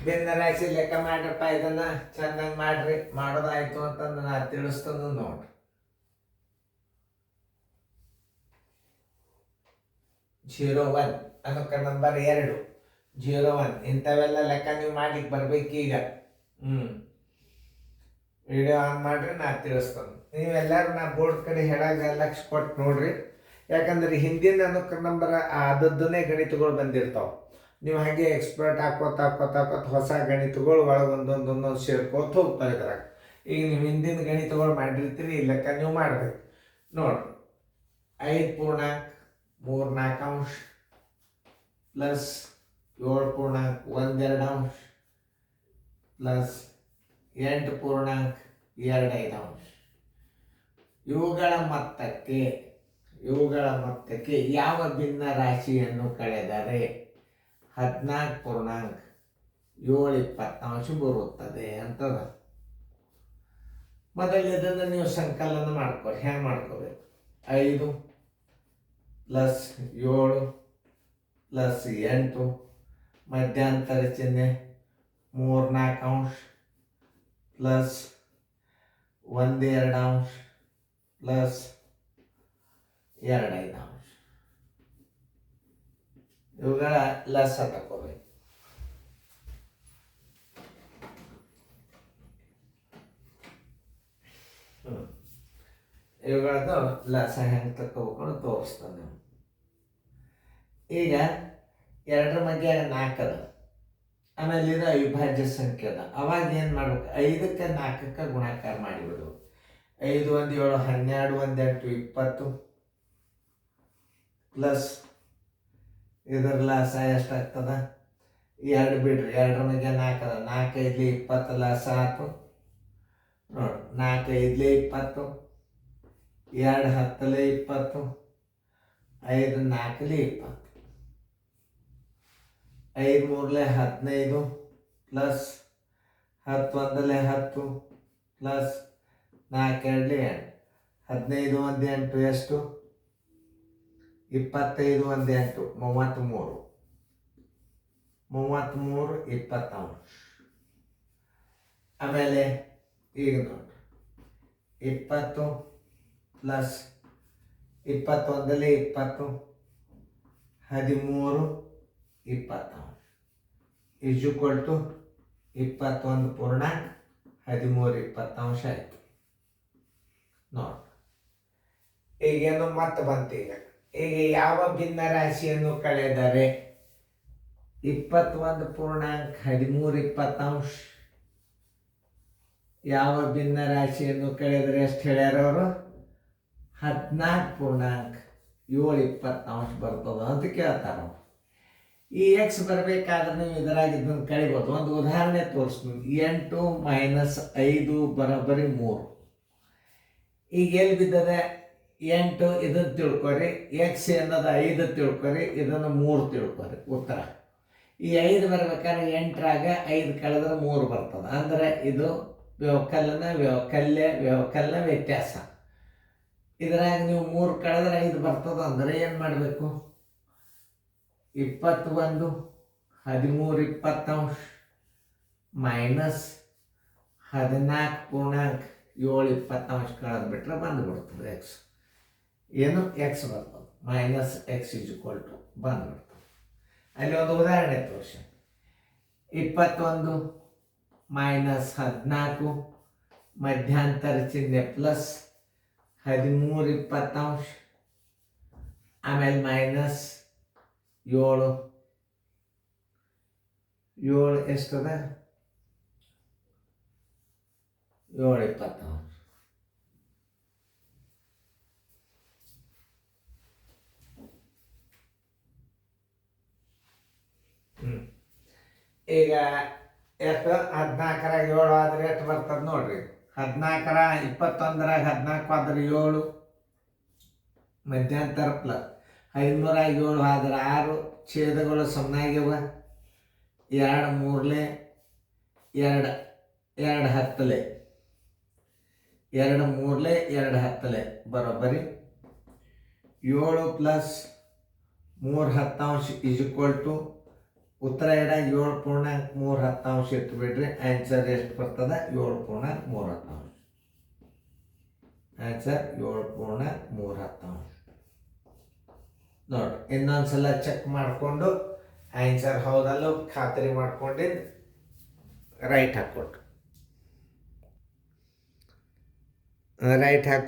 ಭಿನ್ನರಾಶಿ ಲೆಕ್ಕ ಮಾಡ್ರಪ್ಪ, ಇದನ್ನ ಚೆನ್ನಾಗಿ ಮಾಡ್ರಿ. ಮಾಡೋದಾಯ್ತು ಅಂತಂದು ನಾ ತಿಳಿಸ್ತಂದು ನೋಡ್ರಿ. 01 ಅನ್ನೋಕೆ ನಂಬರ್ 2, 01 ಇಂಥವೆಲ್ಲ ಲೆಕ್ಕ ನೀವು ಮಾಡ್ಲಿಕ್ಕೆ ಬರ್ಬೇಕೀಗ. ವಿಡಿಯೋ ಆನ್ ಮಾಡ್ರಿ, ನಾ ತಿಳಿಸ್ತೇನೆ. ನೀವೆಲ್ಲರೂ ನಾ ಬೋರ್ಡ್ ಕಡೆ ಹೇಳಾಗ ಲಕ್ಷ ಕೊಟ್ಟು ನೋಡ್ರಿ. ಯಾಕಂದ್ರೆ ಹಿಂದಿನ ಅನ್ನೋಕೆ ನಂಬರ್ ಆದದ್ದನ್ನೇ ಗಣಿತಗಳು ಬಂದಿರ್ತಾವೆ. ನೀವು ಹಾಗೆ ಎಕ್ಸ್ಪರ್ಟ್ ಹಾಕೋತ ಹೊಸ ಗಣಿತಗಳು ಒಳಗೆ ಒಂದೊಂದು ಸೇರ್ಕೋತ ಹೋಗ್ತಾ ಇದ್ರಾಗ. ಈಗ ನೀವು ಹಿಂದಿನ ಗಣಿತಗಳು ಮಾಡಿರ್ತೀರಿ, ಈ ಲೆಕ್ಕ ನೀವು ಮಾಡ್ಬೇಕು ನೋಡ್ರಿ. 5.34 ಪ್ಲಸ್ 7.12 ಪ್ಲಸ್ 8.25 ಇವುಗಳ ಮೊತ್ತಕ್ಕೆ ಯಾವ ಭಿನ್ನ ರಾಶಿಯನ್ನು ಕಳೆದರೆ 14.720 ಬರುತ್ತದೆ ಅಂತದ. ಮೊದಲು ಇದನ್ನು ನೀವು ಸಂಕಲನ ಮಾಡ್ಕೊಳ್ಳಿ. ಹೆಂಗೆ ಮಾಡ್ಕೋಬೇಕು? 5 ಪ್ಲಸ್ 7 ಪ್ಲಸ್ 8 ಮಧ್ಯಂತರ ಚಿಹ್ನೆ 3/4 ಪ್ಲಸ್ 1/2 ಪ್ಲಸ್ 2/5 ಇವುಗಳ ಲಸ ತಗೋಬೇಕು. ಇವುಗಳದ್ದು ಲಸ ಹೆಂಗೆ ತಗೋಬೇಕು ತೋರಿಸ್ತಾನೆ. ಈಗ 2 ಮಧ್ಯೆ 4 ಅದ, ಆಮೇಲೆ ಇದು ಅವಿಭಾಜ್ಯ ಸಂಖ್ಯೆ ಅದ. ಅವಾಗ ಏನು ಮಾಡ್ಬೇಕು? 5ಕ್ಕೆ 4ಕ್ಕೆ ಗುಣಾಕಾರ ಮಾಡಿಬಿಡು. 5 1 7 12 1 8 20 ಪ್ಲಸ್ ಇದರ ಲಾಸ ಎಷ್ಟಾಗ್ತದ? 2 ಬಿಡ್ರಿ. 2 ಮಧ್ಯೆ 4 ಅದ. 4 5 20 ಲಾಸ ಆಯ್ತು ನೋಡಿ. 4 5 20, 2 10 20, 5 4 20, 5 3 15 ಪ್ಲಸ್ 10 1 10 ಪ್ಲಸ್ 4 2 8, 15 1 8 ಎಷ್ಟು? 25 1 8 33, 20. ಆಮೇಲೆ ಈಗ ನೋಡಿ 20 ಪ್ಲಸ್ 21 20, 13 20 ಈಜ್ವಲ್ ಟು 21.13 ಆಯಿತು ನೋಡಿ. ಈಗೇನು ಮತ್ತೆ ಬಂತು. ಈಗ ಯಾವ ಭಿನ್ನ ರಾಶಿಯನ್ನು ಕಳೆದರೆ 21.13 ಯಾವ ಭಿನ್ನ ರಾಶಿಯನ್ನು ಕಳೆದರೆ ಎಷ್ಟು ಹೇಳ್ಯಾರ ಅವರು? 14.720 ಬರ್ತದ ಅಂತ ಕೇಳ್ತಾರ. ಈ ಎಕ್ಸ್ ಬರಬೇಕಾದ್ರೆ ನೀವು ಇದರಾಗಿದ್ದನ್ನು ಕಳಿಬೋದು. ಒಂದು ಉದಾಹರಣೆ ತೋರಿಸ್ತೀನಿ. 8 ಮೈನಸ್ 5 ಬರೋಬ್ಬರಿ 3. ಈಗ ಎಲ್ಲಿ ಬಿದ್ದದೆ? 8 ಇದನ್ನು ತಿಳ್ಕೊರಿ, ಎಕ್ಸ್ ಅನ್ನೋದು 5 ತಿಳ್ಕೊರಿ, ಇದನ್ನು 3 ತಿಳ್ಕೊರಿ. ಉತ್ತರ ಈ 5 ಬರ್ಬೇಕಾದ್ರೆ 8ರಾಗ 5 ಕಳೆದ್ರೆ 3 ಬರ್ತದೆ. ಅಂದರೆ ಇದು ವ್ಯವಕಲನ ವ್ಯತ್ಯಾಸ. ಇದರಾಗ ನೀವು 3 ಕಳೆದ್ರೆ 5 ಬರ್ತದೆ. ಅಂದರೆ ಏನು ಮಾಡಬೇಕು? 21 13 ಮೈನಸ್ 14.720 ಕಳೆದು ಬಿಟ್ರೆ ಬಂದುಬಿಡ್ತದೆ ಎಕ್ಸ್. ಏನು? ಎಕ್ಸ್ ಬರ್ತದೆ. ಮೈನಸ್ ಎಕ್ಸ್ ಈಜ್ವಲ್ ಟು ಬಂದುಬಿಡ್ತದೆ. ಅಲ್ಲಿ ಒಂದು ಉದಾಹರಣೆ ತೋರಿಸಿ. 21 ಮೈನಸ್ 14 ಮಧ್ಯಂತರ ಚಿಹ್ನೆ ಪ್ಲಸ್ 13 20 ಆಮೇಲೆ ಮೈನಸ್ 7 ಎಷ್ಟದ? 7 20 ಈಗ ಎಷ್ಟು? 14ರಾಗ 7 ಆದರೆ ಎಷ್ಟು ಬರ್ತದೆ ನೋಡ್ರಿ. 14ರ 21ರಾಗ 14 ಆದ್ರೆ 7 ಮಧ್ಯಂತರ ಪ್ಲಸ್ 500ರಾಗ 7 ಆದ್ರೆ 6 ಛೇದಗಳು ಸಮನಾಗ್ಯವ. 2 3 2 2 10 2 3 2 10 ಬರೋಬ್ಬರಿ 7 ಪ್ಲಸ್ 3 10 ಈಜ್ವಲ್ ಟು ಉತ್ತರ ಎಡ 7.3 ಇಟ್ಬಿಡ್ರಿ. ಆನ್ಸರ್ ಎಷ್ಟು ಬರ್ತದೆ? 7.3. ಆನ್ಸರ್ 7.3. ನೋಡ್ರಿ, ಇನ್ನೊಂದ್ಸಲ ಚೆಕ್ ಮಾಡಿಕೊಂಡು ಆನ್ಸರ್ ಹೌದಲ್ಲೋ ಖಾತ್ರಿ ಮಾಡ್ಕೊಂಡಿದ್ದು ರೈಟ್ ಹಾಕ್ಕೊಟ್ರು. ರೈಟ್ ಹಾಕಿ